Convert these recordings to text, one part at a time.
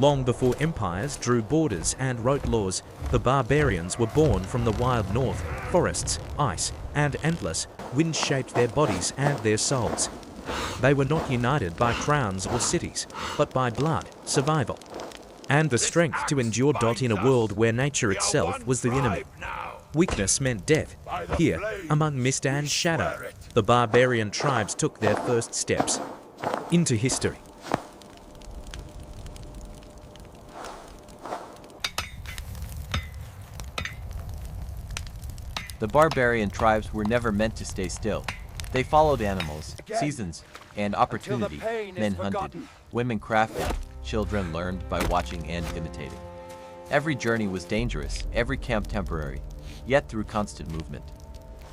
Long before empires drew borders and wrote laws, the barbarians were born from the wild north. Forests, ice, and endless winds shaped their bodies and their souls. They were not united by crowns or cities, but by blood, survival, and the strength to endure. In a world where nature itself was the enemy, weakness meant death. Here, among mist and shadow, the barbarian tribes took their first steps into history. The barbarian tribes were never meant to stay still. They followed animals, seasons, and opportunity. Men hunted, women crafted, children learned by watching and imitating. Every journey was dangerous, every camp temporary, yet through constant movement.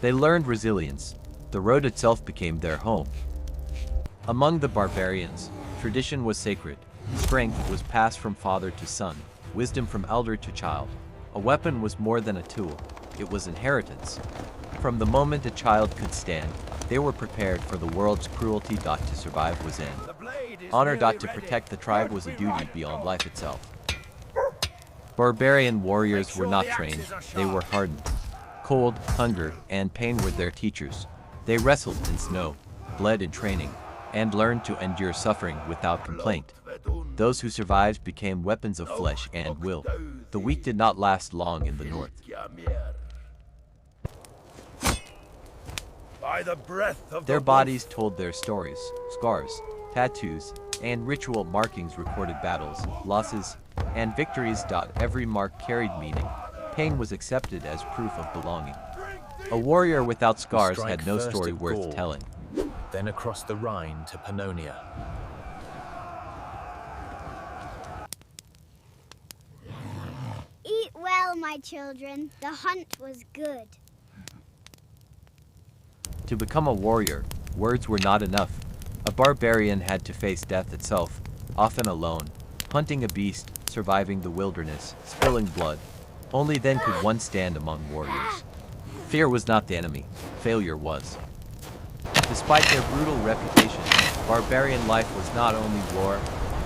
They learned resilience. The road itself became their home. Among the barbarians, tradition was sacred. Strength was passed from father to son, wisdom from elder to child. A weapon was more than a tool. It was inheritance. From the moment a child could stand, they were prepared for the world's cruelty. To survive was in. Honor. To protect the tribe was a duty beyond life itself. Barbarian warriors were not trained, they were hardened. Cold, hunger, and pain were their teachers. They wrestled in snow, bled in training, and learned to endure suffering without complaint. Those who survived became weapons of flesh and will. The weak did not last long in the north. Their bodies told their stories. Scars, tattoos, and ritual markings recorded battles, losses, and victories. Every mark carried meaning. Pain was accepted as proof of belonging. A warrior without scars had no story worth telling. Then across the Rhine to Pannonia. Eat well, my children. The hunt was good. To become a warrior, words were not enough. A barbarian had to face death itself, often alone, hunting a beast, surviving the wilderness, spilling blood. Only then could one stand among warriors. Fear was not the enemy, failure was. Despite their brutal reputation, barbarian life was not only war.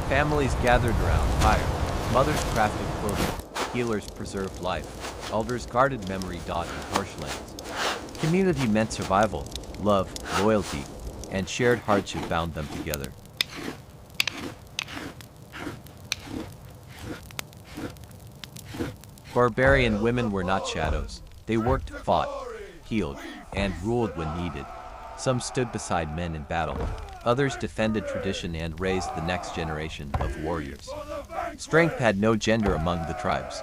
Families gathered around fire, mothers crafted clothing, healers preserved life, elders guarded memory. In harsh lands, community meant survival, love, loyalty, and shared hardship bound them together. Barbarian women were not shadows. They worked, fought, healed, and ruled when needed. Some stood beside men in battle. Others defended tradition and raised the next generation of warriors. Strength had no gender among the tribes.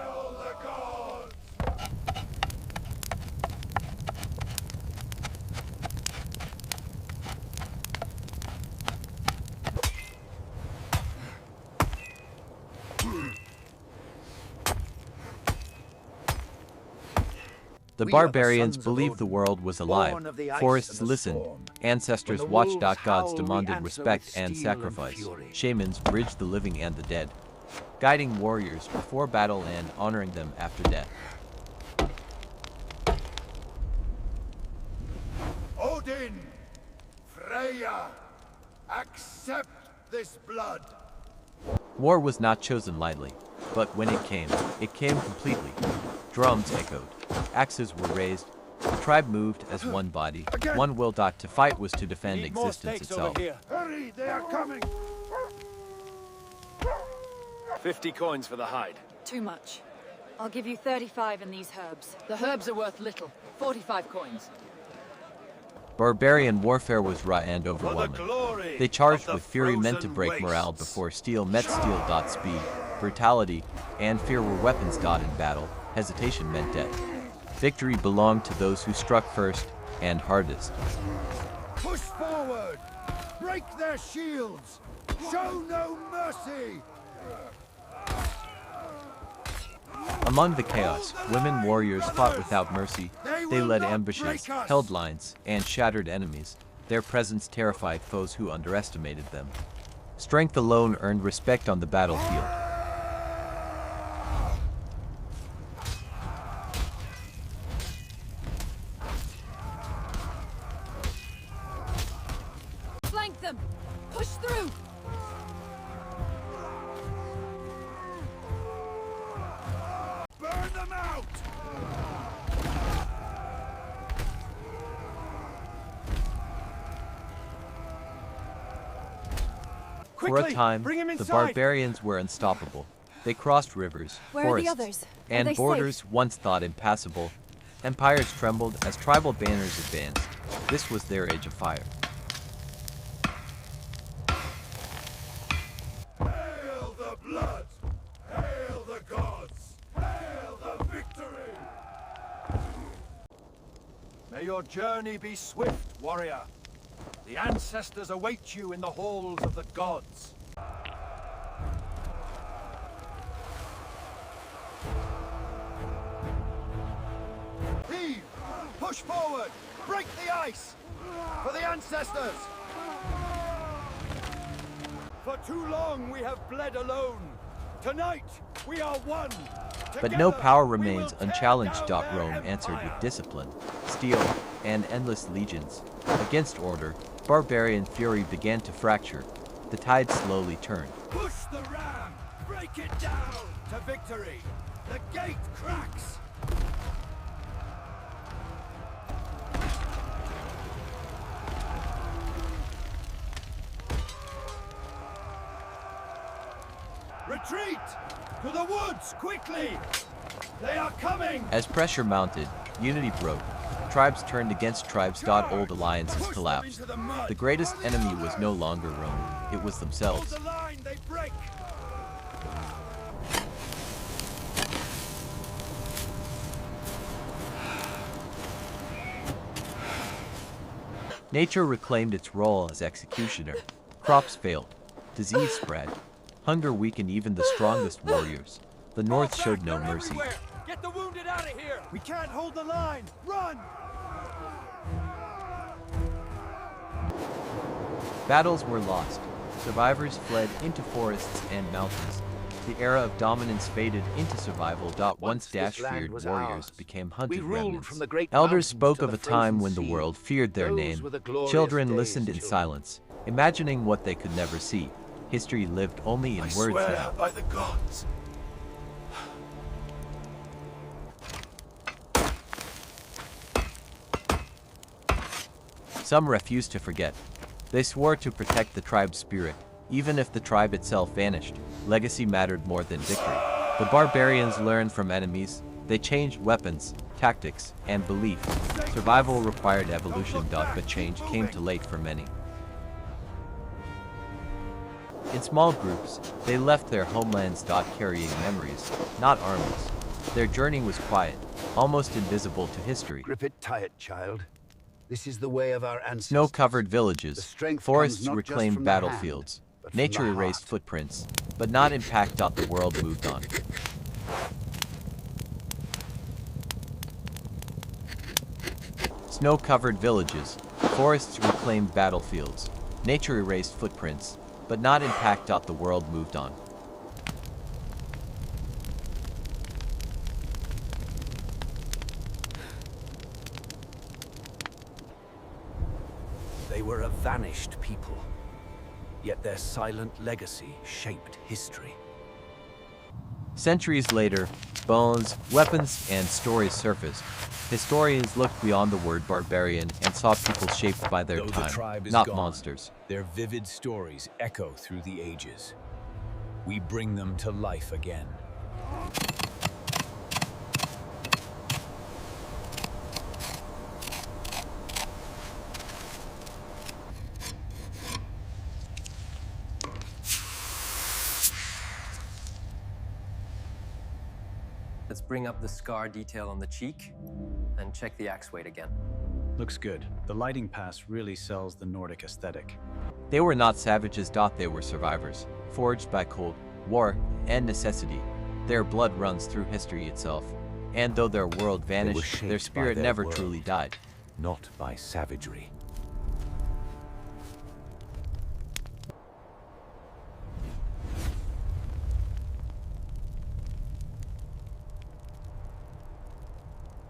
The barbarians believed the world was alive. Forests listened. Ancestors watched. Gods demanded respect and sacrifice. Shamans bridged the living and the dead, guiding warriors before battle and honoring them after death. Odin, Freya, accept this blood. War was not chosen lightly, but when it came completely. Drums echoed, axes were raised, the tribe moved as one body, one will. To fight was to defend existence itself. Hurry, they are coming! 50 coins for the hide. Too much. I'll give you 35 in these herbs. The herbs are worth little. 45 coins. Barbarian warfare was raw and overwhelming. They charged with fury meant to break morale before steel met steel. Speed, brutality, and fear were weapons. In battle, hesitation meant death. Victory belonged to those who struck first and hardest. Push forward! Break their shields! Show no mercy! Among the chaos, women warriors fought without mercy. They led ambushes, held lines, and shattered enemies. Their presence terrified foes who underestimated them. Strength alone earned respect on the battlefield. Flank them! Push through! For a time, the barbarians were unstoppable. They crossed rivers, Where are the forests, others? Are and they borders once thought impassable. Empires trembled as tribal banners advanced. This was their age of fire. Hail the blood! Hail the gods! Hail the victory! May your journey be swift, warrior. The ancestors await you in the halls of the gods. Heave! Push forward! Break the ice! For the ancestors! For too long we have bled alone. Tonight we are one. But no power Together, we remains will tear unchallenged. down Rome their answered with empire. discipline, steel, and endless legions. Against order, barbarian fury began to fracture. The tide slowly turned. Push the ram! Break it down! To victory! The gate cracks! Retreat! To the woods, quickly! They are coming! As pressure mounted, unity broke. Tribes turned against tribes. Old alliances Push them collapsed. into the mud. The greatest On enemy the was side. no longer Rome, it was Hold themselves. the line, they break! Nature reclaimed its role as executioner. Crops failed. Disease spread. Hunger weakened even the strongest warriors. The North showed no mercy. Get the wounded out of here! We can't hold the line! Run! Battles were lost. Survivors fled into forests and mountains. The era of dominance faded into survival. Once this dash-feared land was warriors ours. became hunted We ruled remnants. from the great Elders mountains spoke to of the a time frozen when the sea. world feared their Those name. were the glorious Children days, listened in children. silence, imagining what they could never see. History lived only in I words swear now. by the gods. Some refused to forget. They swore to protect the tribe's spirit, even if the tribe itself vanished. Legacy mattered more than victory. The barbarians learned from enemies. They changed weapons, tactics, and belief. Survival required evolution. But change came too late for many. In small groups, they left their homelands. Carrying memories, not armies. Their journey was quiet, almost invisible to history. Grip it tight, child. This is the way of our ancestors. Snow-covered The villages, strength forests comes not just reclaimed from the hand, battlefields. but from Nature the erased heart. footprints, but not impact. The world moved on. Snow-covered villages, forests reclaimed battlefields. Nature erased footprints, but not impact. The world moved on. They were a vanished people, yet their silent legacy shaped history. Centuries later, bones, weapons, and stories surfaced. Historians looked beyond the word barbarian and saw people shaped by their Though the time, tribe is not gone, monsters. Their vivid stories echo through the ages. We bring them to life again. Let's bring up the scar detail on the cheek and check the axe weight again. Looks good. The lighting pass really sells the Nordic aesthetic. They were not savages. They were survivors, forged by cold, war, and necessity. Their blood runs through history itself. And though their world vanished, their shaped by spirit their never world. truly died. Not by savagery.